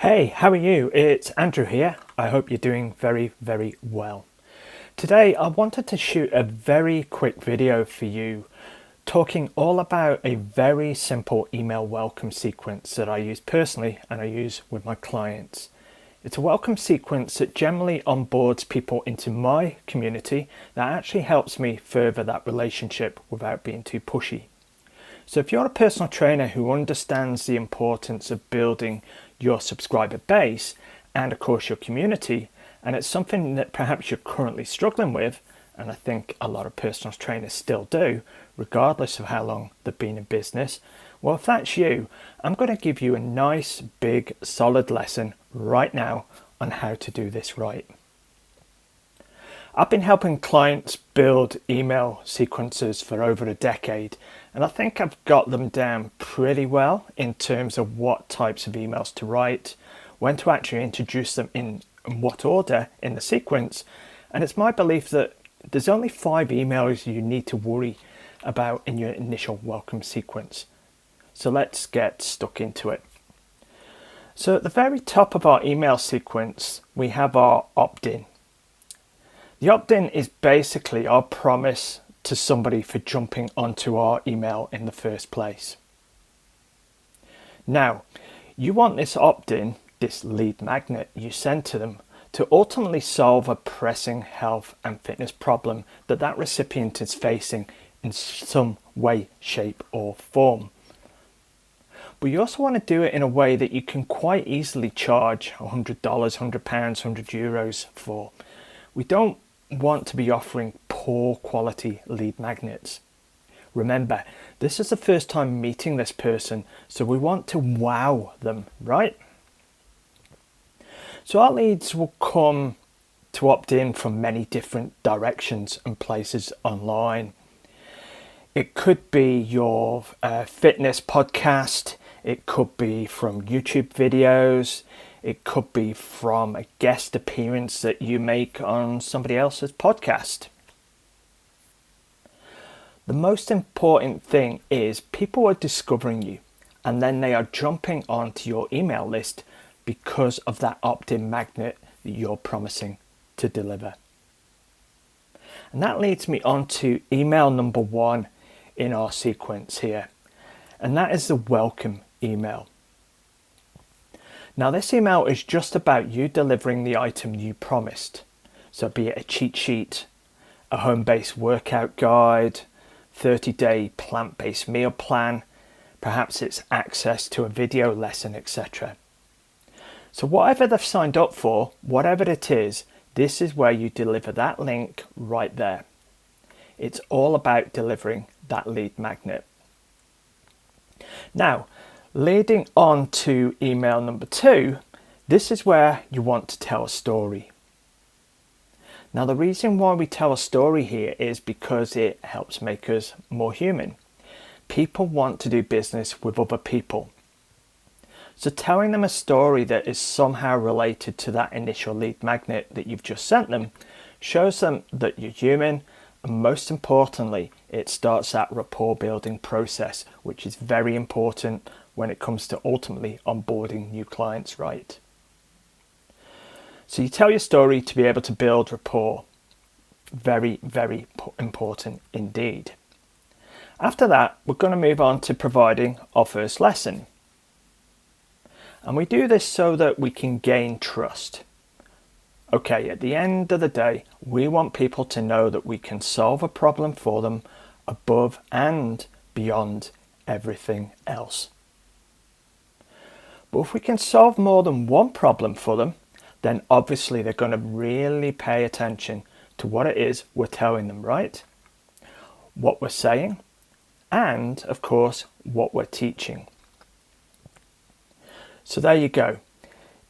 Hey, how are you? It's Andrew here. I hope you're doing very, very well. Today, I wanted to shoot a very quick video for you talking all about a very simple email welcome sequence that I use personally and I use with my clients. It's a welcome sequence that generally onboards people into my community that actually helps me further that relationship without being too pushy. So if you're a personal trainer who understands the importance of building your subscriber base and of course your community, and it's something that perhaps you're currently struggling with, and I think a lot of personal trainers still do, regardless of how long they've been in business, well, if that's you, I'm going to give you a nice, big, solid lesson right now on how to do this right. I've been helping clients build email sequences for over a decade, and I think I've got them down pretty well in terms of what types of emails to write, when to actually introduce them in what order in the sequence, and it's my belief that there's only 5 emails you need to worry about in your initial welcome sequence. So let's get stuck into it. So at the very top of our email sequence, we have our opt-in. The opt-in is basically our promise to somebody for jumping onto our email in the first place. Now, you want this opt-in, this lead magnet you send to them, to ultimately solve a pressing health and fitness problem that recipient is facing in some way, shape or form. But you also want to do it in a way that you can quite easily charge $100, £100, €100 for. We don't want to be offering poor quality lead magnets. Remember, this is the first time meeting this person, so we want to wow them, right? So our leads will come to opt in from many different directions and places online. It could be your fitness podcast, it could be from YouTube videos, it could be from a guest appearance that you make on somebody else's podcast. The most important thing is people are discovering you and then they are jumping onto your email list because of that opt-in magnet that you're promising to deliver. And that leads me on to email number 1 in our sequence here, and that is the welcome email. Now this email is just about you delivering the item you promised. So be it a cheat sheet, a home-based workout guide, 30-day plant-based meal plan, perhaps it's access to a video lesson, etc. So whatever they've signed up for, whatever it is, this is where you deliver that link right there. It's all about delivering that lead magnet. Now, leading on to email number 2, this is where you want to tell a story. Now the reason why we tell a story here is because it helps make us more human. People want to do business with other people. So telling them a story that is somehow related to that initial lead magnet that you've just sent them shows them that you're human, and most importantly, it starts that rapport building process, which is very important when it comes to ultimately onboarding new clients, right? So you tell your story to be able to build rapport. Very, very important indeed. After that, we're going to move on to providing our first lesson. And we do this so that we can gain trust. Okay, at the end of the day, we want people to know that we can solve a problem for them above and beyond everything else. But if we can solve more than one problem for them, then obviously they're going to really pay attention to what it is we're telling them, right? What we're saying, and of course, what we're teaching. So there you go.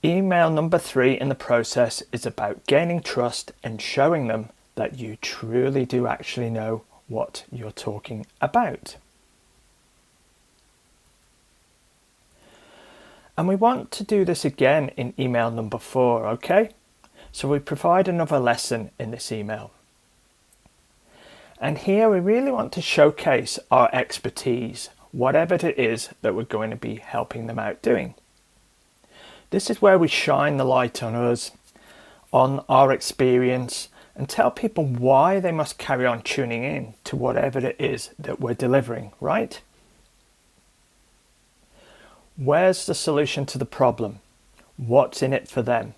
Email number 3 in the process is about gaining trust and showing them that you truly do actually know what you're talking about. And we want to do this again in email number 4, okay? So we provide another lesson in this email. And here we really want to showcase our expertise, whatever it is that we're going to be helping them out doing. This is where we shine the light on us, on our experience, and tell people why they must carry on tuning in to whatever it is that we're delivering, right? Where's the solution to the problem? What's in it for them?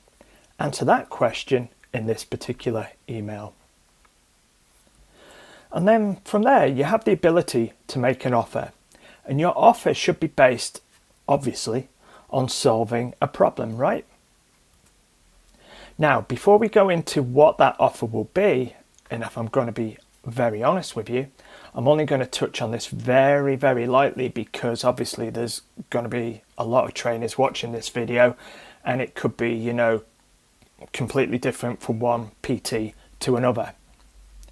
Answer that question in this particular email. And then from there, you have the ability to make an offer. And your offer should be based, obviously, on solving a problem, right? Now, before we go into what that offer will be, and if I'm going to be very honest with you, I'm only going to touch on this very, very lightly because obviously there's going to be a lot of trainers watching this video and it could be, you know, completely different from one PT to another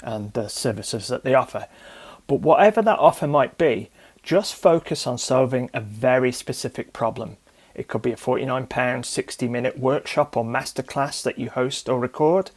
and the services that they offer. But whatever that offer might be, just focus on solving a very specific problem. It could be a £49 60-minute workshop or masterclass that you host or record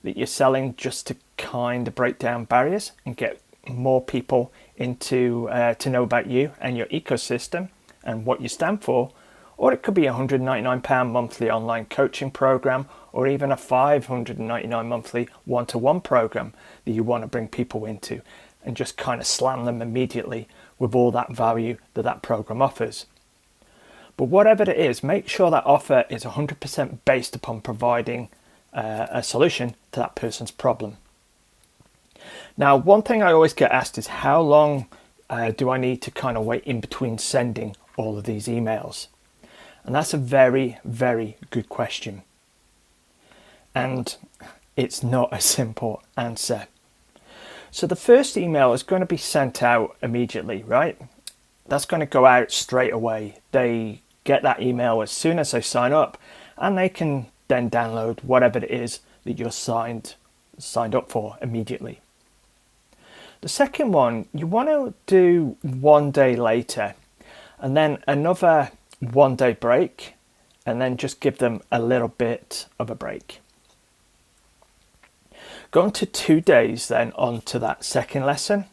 that you're selling just to kind of break down barriers and get more people into to know about you and your ecosystem and what you stand for. Or it could be a £199 monthly online coaching program, or even a $599 monthly one-to-one program that you want to bring people into and just kind of slam them immediately with all that value that that program offers. But whatever it is, make sure that offer is 100% based upon providing a solution to that person's problem. Now, one thing I always get asked is how long do I need to kind of wait in between sending all of these emails? And that's a very, very good question. And it's not a simple answer. So the first email is going to be sent out immediately, right? That's going to go out straight away. They get that email as soon as they sign up, and they can then download whatever it is that you're signed up for immediately. The second one, you want to do 1 day later, and then another 1 day break, and then just give them a little bit of a break. Go on to 2 days then on to that second lesson,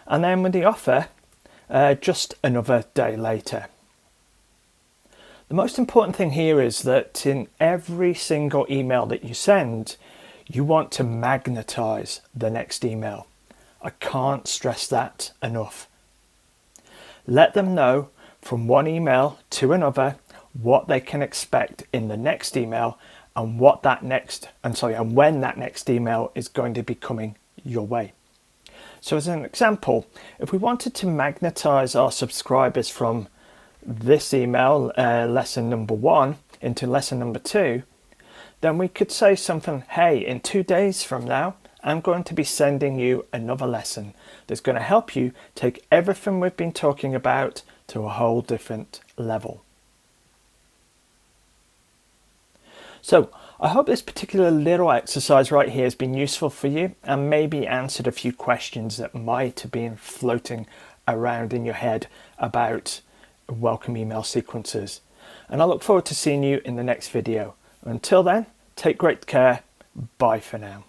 and then with the offer, just another day later. The most important thing here is that in every single email that you send, you want to magnetize the next email. I can't stress that enough. Let them know from one email to another what they can expect in the next email and when that next email is going to be coming your way. So as an example, if we wanted to magnetize our subscribers from this email, lesson number 1, into lesson number 2, then we could say something, hey, in 2 days from now, I'm going to be sending you another lesson that's going to help you take everything we've been talking about to a whole different level. So I hope this particular little exercise right here has been useful for you and maybe answered a few questions that might have been floating around in your head about welcome email sequences. And I look forward to seeing you in the next video. Until then, take great care. Bye for now.